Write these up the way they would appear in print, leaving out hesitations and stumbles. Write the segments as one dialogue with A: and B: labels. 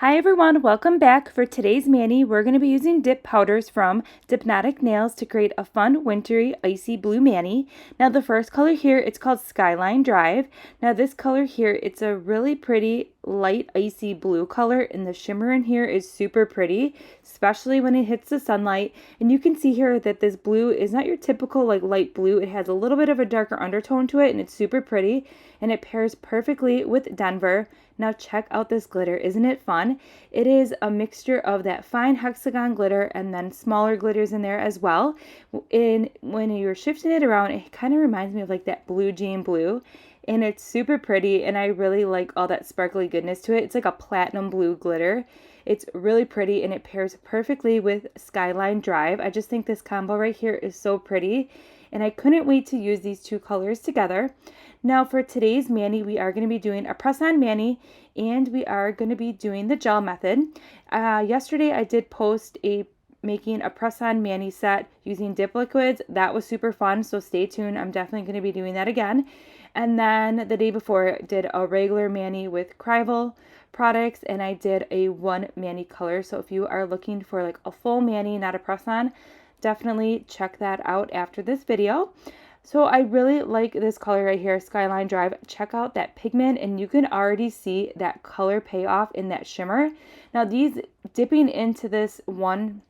A: Hi everyone, welcome back. For today's mani, we're going to be using dip powders from Dipnotic Nails to create a fun wintry icy blue mani. Now the first color here, it's called Skyline Drive. Now this color here, it's a really pretty light icy blue color, and the shimmer in here is super pretty, especially when it hits the sunlight. And you can see here that this blue is not your typical like light blue. It has a little bit of a darker undertone to it, and it's super pretty, and it pairs perfectly with Denver. Now check out this glitter. Isn't it fun? It is a mixture of that fine hexagon glitter and then smaller glitters in there as well. And when you're shifting it around, it kind of reminds me of like that blue jean blue. And it's super pretty, and I really like all that sparkly goodness to it. It's like a platinum blue glitter. It's really pretty, and it pairs perfectly with Skyline Drive. I just think this combo right here is so pretty, and I couldn't wait to use these two colors together. Now for today's mani, we are going to be doing a press-on mani, and we are going to be doing the gel method. Yesterday I did post making a press-on mani set using dip liquids. That was super fun, so stay tuned. I'm definitely going to be doing that again. And then the day before, I did a regular mani with Crival products, and I did a one mani color. So if you are looking for like a full mani, not a press-on, definitely check that out after this video. So I really like this color right here, Skyline Drive. Check out that pigment, and you can already see that color payoff in that shimmer. Now these dipping into this one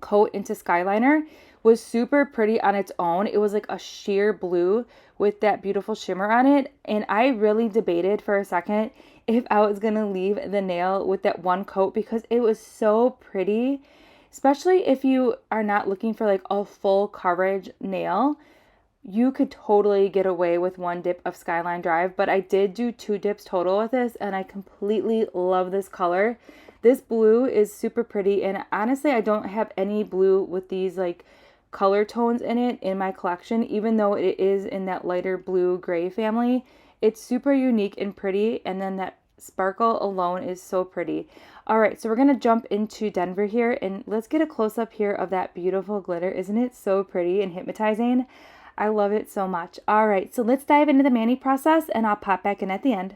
A: coat into Skyliner was super pretty on its own. It was like a sheer blue with that beautiful shimmer on it, and I really debated for a second if I was gonna leave the nail with that one coat because it was so pretty, especially if you are not looking for like a full coverage nail. You could totally get away with one dip of Skyline Drive, but I did do 2 dips total with this, and I completely love this color. This blue is super pretty, and honestly, I don't have any blue with these like color tones in it in my collection, even though it is in that lighter blue gray family. It's super unique and pretty, and then that sparkle alone is so pretty. All right, so we're gonna jump into Denver here, and let's get a close-up here of that beautiful glitter. Isn't it so pretty and hypnotizing? I love it so much. All right, so let's dive into the mani process, and I'll pop back in at the end.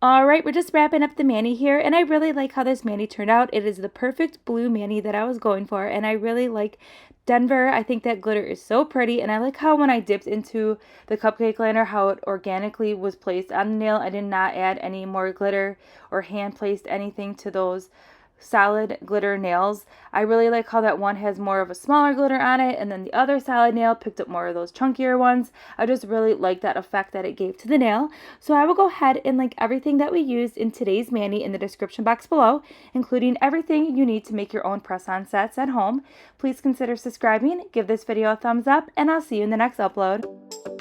A: Alright, we're just wrapping up the mani here, and I really like how this mani turned out. It is the perfect blue mani that I was going for, and I really like Denver. I think that glitter is so pretty, and I like how when I dipped into the cupcake liner, how it organically was placed on the nail. I did not add any more glitter or hand placed anything to those solid glitter nails. I really like how that one has more of a smaller glitter on it, and then the other solid nail picked up more of those chunkier ones. I just really like that effect that it gave to the nail. So I will go ahead and link everything that we used in today's mani in the description box below, including everything you need to make your own press-on sets at home. Please consider subscribing, give this video a thumbs up, and I'll see you in the next upload.